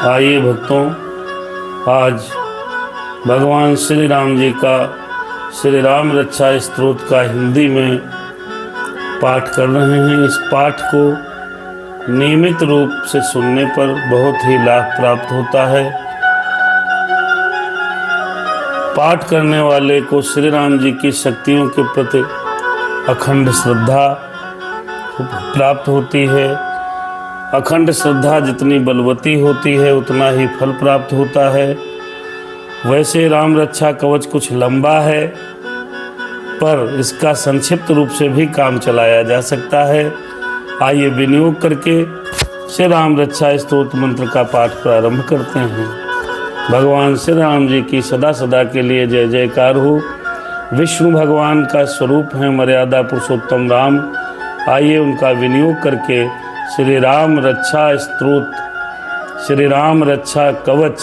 आइए भक्तों, आज भगवान श्री राम जी का श्री राम रक्षा स्तोत्र का हिंदी में पाठ कर रहे हैं। इस पाठ को नियमित रूप से सुनने पर बहुत ही लाभ प्राप्त होता है। पाठ करने वाले को श्री राम जी की शक्तियों के प्रति अखंड श्रद्धा प्राप्त होती है। अखंड श्रद्धा जितनी बलवती होती है उतना ही फल प्राप्त होता है। वैसे राम रक्षा कवच कुछ लंबा है, पर इसका संक्षिप्त रूप से भी काम चलाया जा सकता है। आइए विनियोग करके श्री राम रक्षा स्तोत्र मंत्र का पाठ प्रारंभ करते हैं। भगवान श्री राम जी की सदा सदा के लिए जय जयकार हो। विष्णु भगवान का स्वरूप है मर्यादा पुरुषोत्तम राम। आइए उनका विनियोग करके श्री राम रक्षा स्तोत्र, श्री राम रक्षा कवच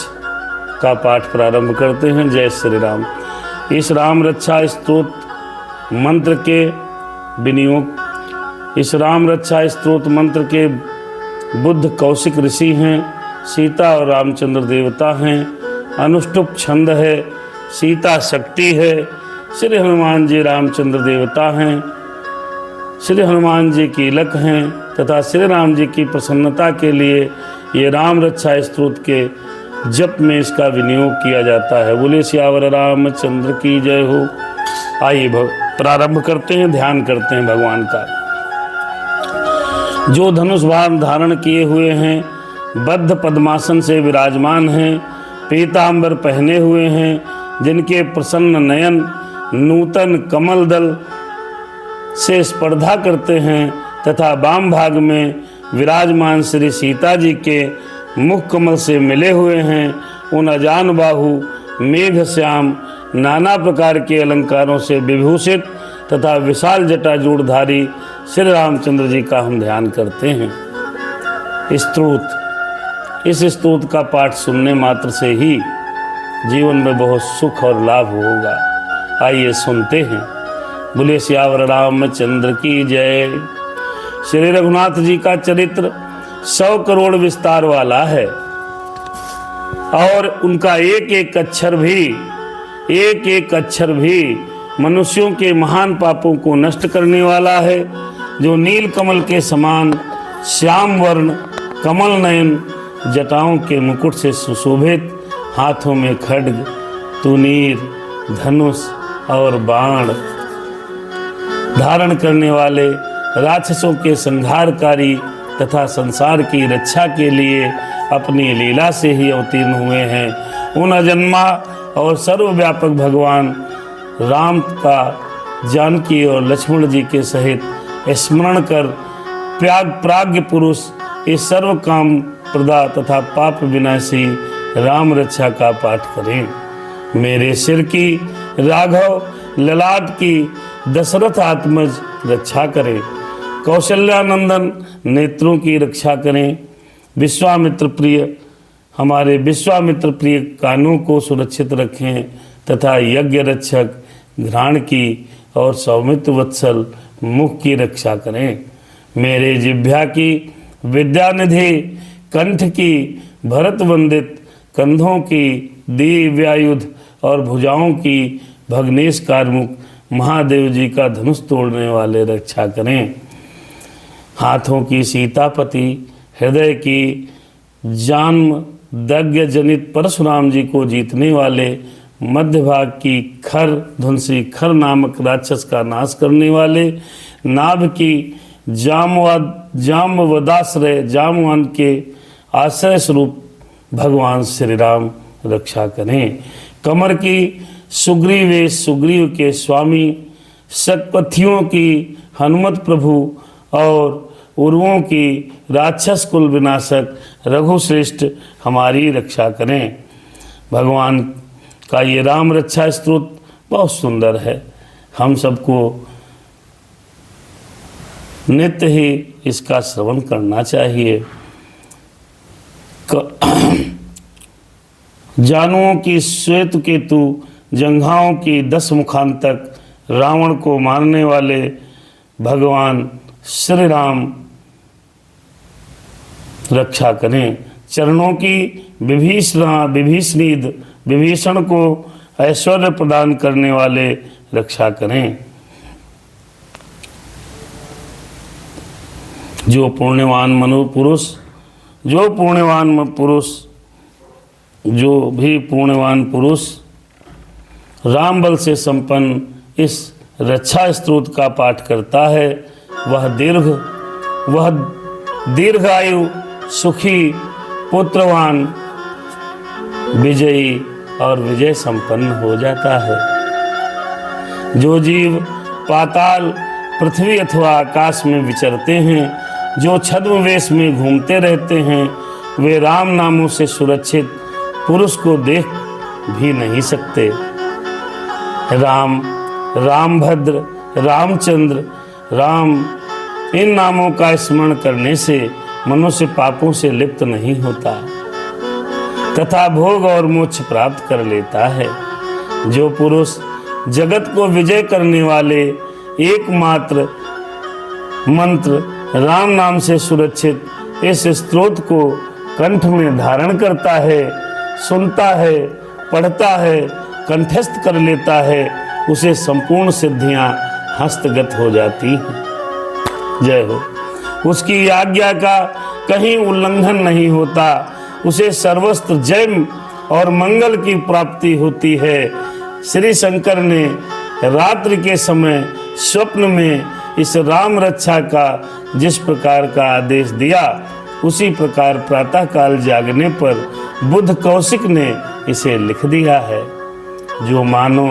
का पाठ प्रारंभ करते हैं। जय श्री राम। इस राम रक्षा स्तोत्र मंत्र के विनियोग, इस राम रक्षा स्तोत्र मंत्र के बुद्ध कौशिक ऋषि हैं, सीता और रामचंद्र देवता हैं, अनुष्टुप छंद है, सीता शक्ति है, श्री हनुमान जी रामचंद्र देवता हैं, श्री हनुमान जी की लक हैं तथा श्री राम जी की प्रसन्नता के लिए ये राम रक्षा स्तोत्र के जप में इसका विनियोग किया जाता है। बोले सियावर रामचंद्र की जय हो। आइए प्रारंभ करते हैं, ध्यान करते हैं भगवान का। जो धनुष बाण धारण किए हुए हैं, बद्ध पद्मासन से विराजमान हैं, पीतांबर पहने हुए हैं, जिनके प्रसन्न नयन नूतन कमल दल से स्पर्धा करते हैं तथा वाम भाग में विराजमान श्री सीता जी के मुख कमल से मिले हुए हैं, उन अजान बाहु मेघ श्याम नाना प्रकार के अलंकारों से विभूषित तथा विशाल जटा जूड़धारी श्री रामचंद्र जी का हम ध्यान करते हैं। इस स्तोत्र का पाठ सुनने मात्र से ही जीवन में बहुत सुख और लाभ होगा। आइए सुनते हैं। बोले सियावर रामचंद्र की जय। श्री रघुनाथ जी का चरित्र 100 करोड़ विस्तार वाला है और उनका एक एक अक्षर भी मनुष्यों के महान पापों को नष्ट करने वाला है। जो नील कमल के समान श्याम वर्ण कमल नयन जटाओं के मुकुट से सुशोभित, हाथों में खड्ग तुनीर धनुष और बाण धारण करने वाले, राक्षसों के संहारकारी तथा संसार की रक्षा के लिए अपनी लीला से ही अवतीर्ण हुए हैं। उन अजन्मा और सर्वव्यापक भगवान राम का जानकी और लक्ष्मण जी के सहित स्मरण कर प्राज्ञ पुरुष इस सर्व काम प्रदा तथा पाप विनाशी राम रक्षा का पाठ करें। मेरे सिर की राघव ललाट की दशरथ आत्मज रक्षा करें, कौशल्यानंदन नेत्रों की रक्षा करें, हमारे विश्वामित्र प्रिय कानों को सुरक्षित रखें तथा यज्ञ रक्षक घ्राण की और सौमित्र वत्सल मुख की रक्षा करें। मेरे जिह्वा की विद्यानिधि, कंठ की भरत वंदित, कंधों की दिव्यायुध और भुजाओं की भग्नेश कारमुक महादेव जी का धनुष तोड़ने वाले रक्षा करें। हाथों की सीतापति, हृदय की जन्म दग्ध जनित परशुराम जी को जीतने वाले, मध्य भाग की खर धुंसी खर नामक राक्षस का नाश करने वाले, नाभ की जामवदाश्रय जामवान के आश्रय स्वरूप भगवान श्री राम रक्षा करें। कमर की सुग्रीव के स्वामी, शकपथियों की हनुमत प्रभु और उर्वों की राक्षस कुल विनाशक रघुश्रेष्ठ हमारी रक्षा करें। भगवान का ये राम रक्षा स्तोत्र बहुत सुंदर है। हम सबको नित्य ही इसका श्रवण करना चाहिए। जानुओं की श्वेत केतु, जंघाओं की 10 मुखांतक रावण को मारने वाले भगवान श्री राम रक्षा करें। चरणों की विभीषण को ऐश्वर्य प्रदान करने वाले रक्षा करें। जो पुण्यवान पुरुष राम बल से संपन्न इस रक्षा स्तोत्र का पाठ करता है, वह दीर्घायु, सुखी, पुत्रवान, विजयी और विजय संपन्न हो जाता है। जो जीव पाताल, पृथ्वी अथवा आकाश में विचरते हैं, जो छद्म वेश में घूमते रहते हैं, वे राम नामों से सुरक्षित पुरुष को देख भी नहीं सकते। राम, रामभद्र, रामचंद्र, राम इन नामों का स्मरण करने से मनुष्य पापों से लिप्त नहीं होता तथा भोग और मोक्ष प्राप्त कर लेता है। जो पुरुष जगत को विजय करने वाले एकमात्र मंत्र राम नाम से सुरक्षित इस स्तोत्र को कंठ में धारण करता है, सुनता है, पढ़ता है, कंठस्थ कर लेता है, उसे संपूर्ण सिद्धियां हस्तगत हो जाती हैं। जय हो। उसकी आज्ञा का कहीं उल्लंघन नहीं होता, उसे सर्वस्त्र जय और मंगल की प्राप्ति होती है। श्री शंकर ने रात्रि के समय स्वप्न में इस राम रक्षा का जिस प्रकार का आदेश दिया, उसी प्रकार प्रातः काल जागने पर बुद्ध कौशिक ने इसे लिख दिया है। जो मानो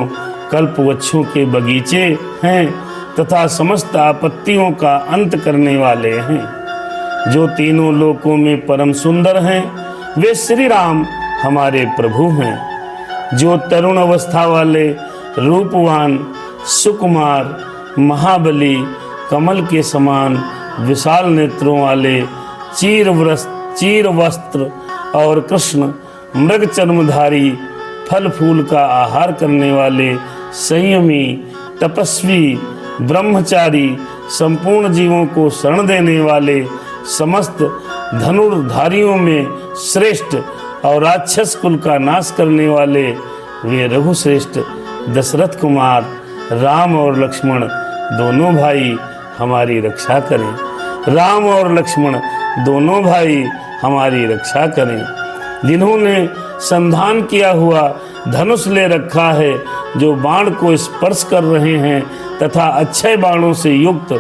कल्पवृक्षों के बगीचे हैं तथा समस्त आपत्तियों का अंत करने वाले हैं, जो तीनों लोकों में परम सुंदर हैं, वे श्री राम हमारे प्रभु हैं। जो तरुण अवस्था वाले, रूपवान, सुकुमार, महाबली, कमल के समान विशाल नेत्रों वाले, चीर वस्त्र और कृष्ण मृग चर्मधारी, फल फूल का आहार करने वाले, संयमी, तपस्वी, ब्रह्मचारी, संपूर्ण जीवों को शरण देने वाले, समस्त धनुर्धारियों में श्रेष्ठ और राक्षस कुल का नाश करने वाले, वे रघुश्रेष्ठ दशरथ कुमार राम और लक्ष्मण दोनों भाई हमारी रक्षा करें। राम और लक्ष्मण दोनों भाई हमारी रक्षा करें, जिन्होंने संधान किया हुआ धनुष ले रखा है, जो बाण को स्पर्श कर रहे हैं तथा अक्षय बाणों से युक्त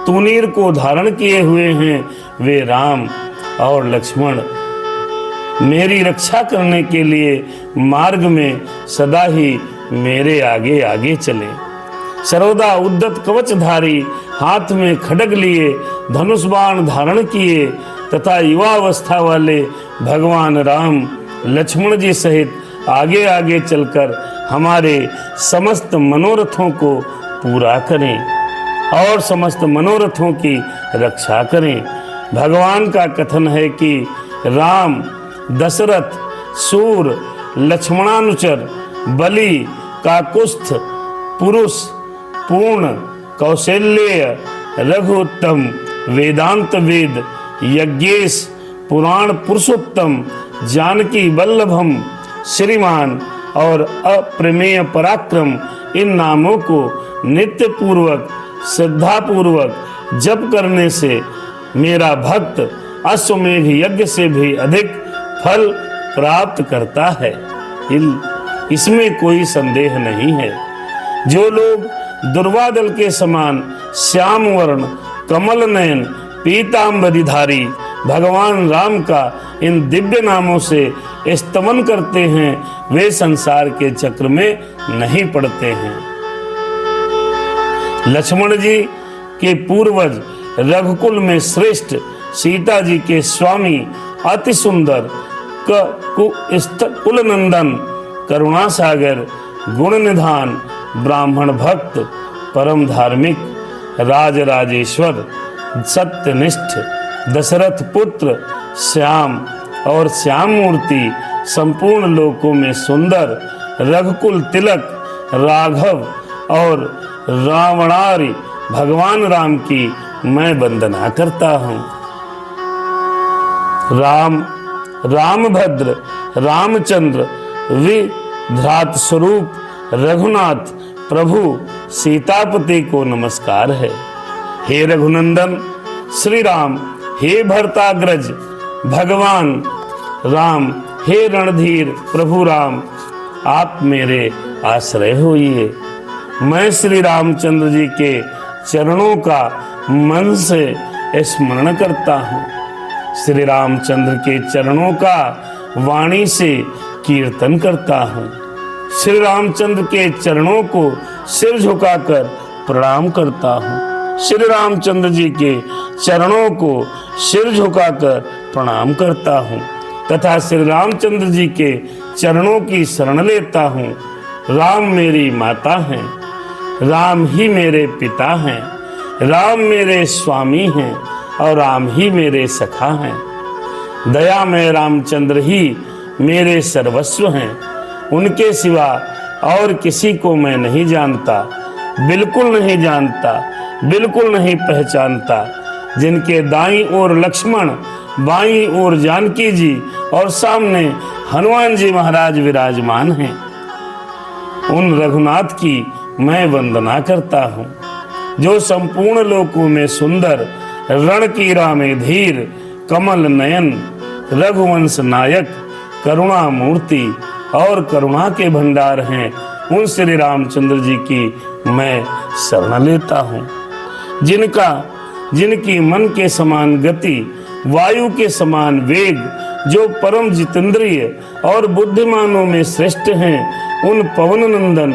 तूनीर को धारण किए हुए हैं, वे राम और लक्ष्मण मेरी रक्षा करने के लिए मार्ग में सदा ही मेरे आगे आगे चले। सर्वदा उद्दत कवचधारी, हाथ में खड्ग लिए, धनुष बाण धारण किए तथा युवावस्था वाले भगवान राम लक्ष्मण जी सहित आगे आगे चलकर हमारे समस्त मनोरथों को पूरा करें और समस्त मनोरथों की रक्षा करें। भगवान का कथन है कि राम, दशरथ, सूर, लक्ष्मणानुचर, बलि, काकुस्थ, पुरुष, पूर्ण, कौशल्य, रघुत्तम, वेदांत वेद, यज्ञेश, पुराण पुरुषोत्तम, जानकी वल्लभम, श्रीमान और अप्रमेय पराक्रम, इन नामों को नित्य पूर्वक श्रद्धा पूर्वक जप करने से मेरा भक्त अश्वमेध यज्ञ से भी अधिक फल प्राप्त करता है, इसमें कोई संदेह नहीं है। जो लोग दुर्वादल के समान श्याम वर्ण, कमल नयन, पीतांबरीधारी भगवान राम का इन दिव्य नामों से स्तमन करते हैं, वे संसार के चक्र में नहीं पड़ते हैं। लक्ष्मण जी के पूर्वज, रघुकुल में श्रेष्ठ, सीता जी के स्वामी, अति सुंदर, कुलनंदन, करुणा सागर, गुण निधान, ब्राह्मण भक्त, परम धार्मिक, राजराजेश्वर, सत्यनिष्ठ, दशरथ पुत्र, श्याम और श्याम मूर्ति, संपूर्ण लोकों में सुंदर, रघुकुल तिलक, राघव और रावणारी भगवान राम की मैं वंदना करता हूँ। राम रामभद्र, रामचंद्र, विधृत स्वरूप रघुनाथ प्रभु सीतापति को नमस्कार है। हे रघुनंदन श्री राम, हे भरताग्रज भगवान राम, हे रणधीर प्रभु राम, आप मेरे आश्रय होइए। मैं श्री रामचंद्र जी के चरणों का मन से स्मरण करता हूँ। श्री रामचंद्र के चरणों का वाणी से कीर्तन करता हूँ। श्री रामचंद्र के चरणों को सिर झुकाकर प्रणाम करता हूँ। श्री रामचंद्र जी के चरणों को सिर झुकाकर प्रणाम करता हूँ तथा श्री रामचंद्र जी के चरणों की शरण लेता हूँ। राम मेरी माता हैं, राम ही मेरे पिता हैं, राम मेरे स्वामी हैं और राम ही मेरे सखा हैं। दयामय रामचंद्र ही मेरे सर्वस्व हैं। उनके सिवा और किसी को मैं नहीं जानता, बिल्कुल नहीं जानता, बिल्कुल नहीं पहचानता। जिनके दाईं ओर लक्ष्मण, बाईं ओर जानकी जी और सामने हनुमान जी महाराज विराजमान हैं, उन रघुनाथ की मैं वंदना करता हूँ। जो संपूर्ण लोकों में सुंदर, रणकीरा में धीर, कमल नयन, रघुवंश नायक, करुणा मूर्ति और करुणा के भंडार हैं, उन श्री रामचंद्र जी की मैं शरण लेता हूँ। जिनकी मन के समान गति, वायु के समान वेग, जो परम जितेंद्रिय और बुद्धिमानों में श्रेष्ठ हैं, उन पवन नंदन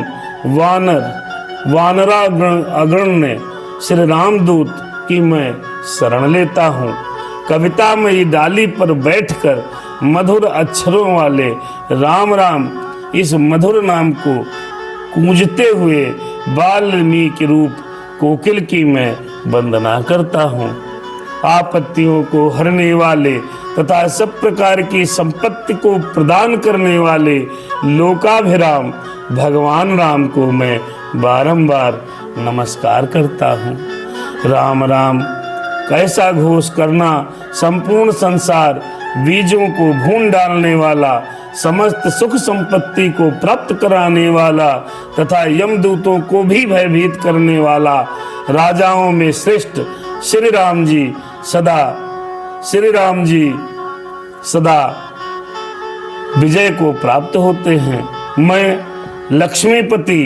वानरागण अग्रण्य श्री रामदूत की मैं शरण लेता हूँ। कवितामयी डाली पर बैठकर मधुर अक्षरों वाले राम राम इस मधुर नाम को गूंजते हुए वाल्मीकि रूप कोकिल की मैं वंदना करता हूँ। आपत्तियों को हरने वाले तथा सब प्रकार की संपत्ति को प्रदान करने वाले लोकाभिराम भगवान राम को मैं बारंबार नमस्कार करता हूँ। राम राम कैसा घोष करना, संपूर्ण संसार बीजों को भून डालने वाला, समस्त सुख संपत्ति को प्राप्त कराने वाला तथा यमदूतों को भी भयभीत करने वाला, राजाओं में श्रेष्ठ श्री राम जी सदा विजय को प्राप्त होते हैं। मैं लक्ष्मीपति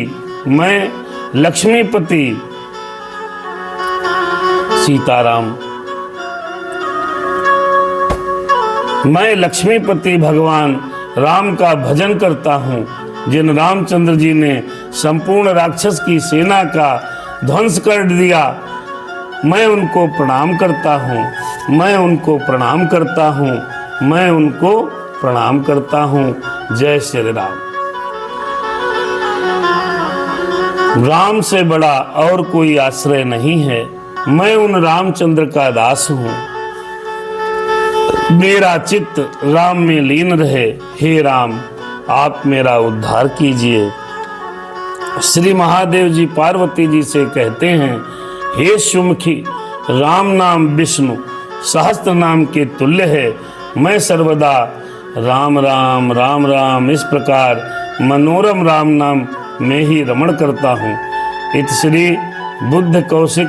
सीताराम, मैं लक्ष्मीपति भगवान राम का भजन करता हूँ। जिन रामचंद्र जी ने संपूर्ण राक्षस की सेना का ध्वंस कर दिया, मैं उनको प्रणाम करता हूँ, मैं उनको प्रणाम करता हूँ, मैं उनको प्रणाम करता हूँ। जय श्री राम। राम से बड़ा और कोई आश्रय नहीं है। मैं उन रामचंद्र का दास हूँ। मेरा चित्त राम में लीन रहे। हे राम, आप मेरा उद्धार कीजिए। श्री महादेव जी पार्वती जी से कहते हैं, हे सुमुखी, राम नाम विष्णु सहस्त्र नाम के तुल्य है। मैं सर्वदा राम राम राम राम इस प्रकार मनोरम राम नाम में ही रमण करता हूँ। इत श्री बुद्ध कौशिक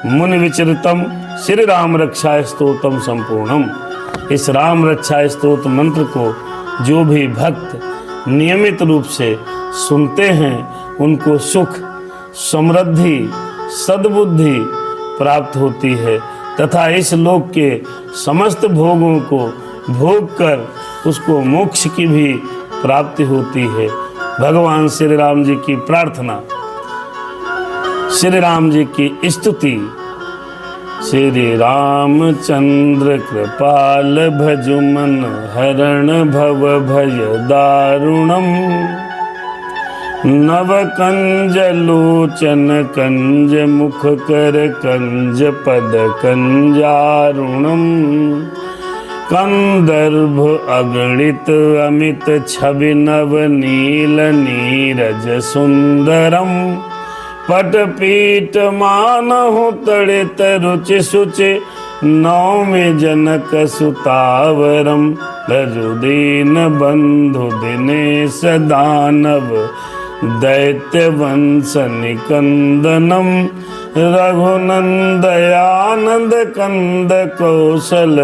मुनि विचरितम श्री राम रक्षा स्तोत्रम संपूर्णम। इस राम रक्षा स्तोत्र मंत्र को जो भी भक्त नियमित रूप से सुनते हैं, उनको सुख, समृद्धि, सद्बुद्धि प्राप्त होती है तथा इस लोक के समस्त भोगों को भोग कर उसको मोक्ष की भी प्राप्ति होती है। भगवान श्री राम जी की प्रार्थना, श्री राम जी की स्तुति। श्री रामचंद्र कृपाल भजु मन हरण भव भय दारुणम। नव कंज लोचन कंज मुख कर कंज पद कंजारुणम। कंदर्भ अगणित अमित छवि नव नील नीरज सुंदरम। पटपीठ मानहु तड़ित रुचि सुचि नौमि जनक सुतावरम। लजु दीन बंधु दिनेश दानव दैत्य वंश निकंदनम रघुनंदयानंद कंद कौशल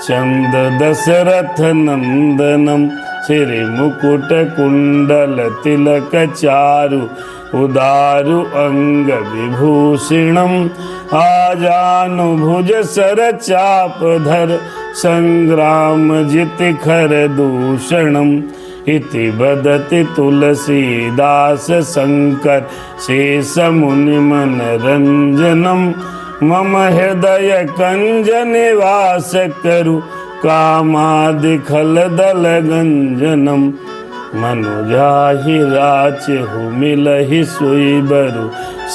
चंद दशरथ नंदनम श्री मुकुट कुंडल तिलक चारु उदारु अंग विभूषणम आजानुभुज सर चाप धर संग्राम जित खर दूषणम इति बदति तुलसीदास शंकर शेष मुनि मन रंजनम मम हृदय कंज निवास करु कामादि खल दल गंजनम मनुजाहि राचहु मिलहि सोई बरु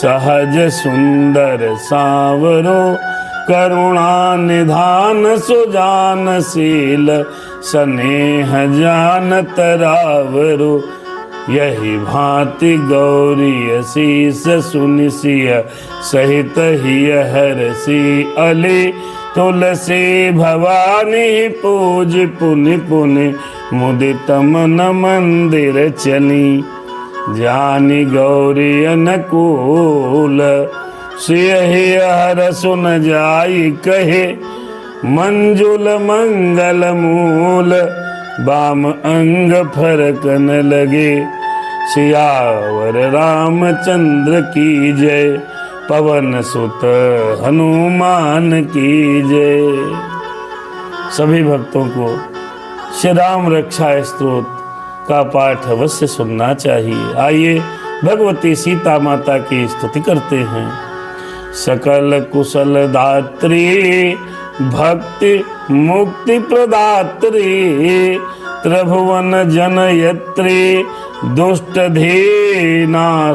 सहज सुंदर सांवरो करुणा निधान सुजानशील स्नेह जानत रावरो यही भांति गौरी शीस सुनिसिय सहित हिय हरसी अली तुलसी भवानी पूज पुनि पुनि मुदित मन मंदिर चली जानी गौरी अनुकूल सियहि हर सुन जाई कहे मंजुल मंगल मूल बाम अंग फरकन लगे सियावर रामचंद्र की जय पवन सुत हनुमान की जय। सभी भक्तों को श्री राम रक्षा स्तोत्र का पाठ अवश्य सुनना चाहिए। आइए भगवती सीता माता की स्तुति करते हैं। सकल कुशल दात्री भक्ति मुक्ति प्रदात्री त्रिभुवन जनयत्री दुष्ट धीनाशित्री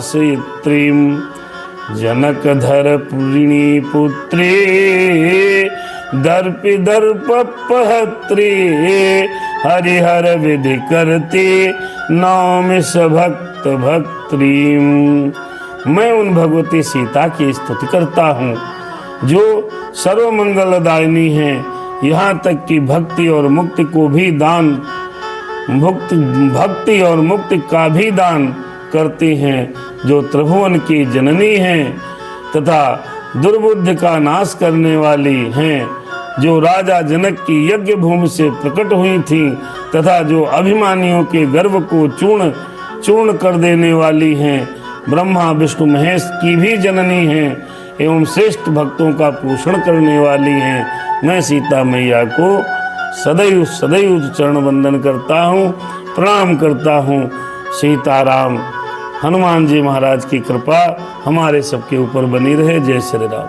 जनक धर पुरिणी पुत्री दर्पि दर्पहत्री हरिहर विधि करती नौमि भक्त भक्त्री। मैं उन भगवती सीता की स्तुति करता हूँ जो सर्वमंगलदायिनी है, यहाँ तक कि भक्ति और मुक्ति को भी दान भक्ति और मुक्ति का भी दान करती हैं, जो त्रिभुवन की जननी हैं तथा दुर्बुद्धि का नाश करने वाली हैं, जो राजा जनक की यज्ञ भूमि से प्रकट हुई थी तथा जो अभिमानियों के गर्व को चूर्ण चूर्ण कर देने वाली हैं, ब्रह्मा विष्णु महेश की भी जननी हैं एवं श्रेष्ठ भक्तों का पोषण करने वाली हैं। मैं सीता मैया को सदैव सदैव चरण वंदन करता हूँ, प्रणाम करता हूँ। सीताराम हनुमान जी महाराज की कृपा हमारे सबके ऊपर बनी रहे। जय श्री राम।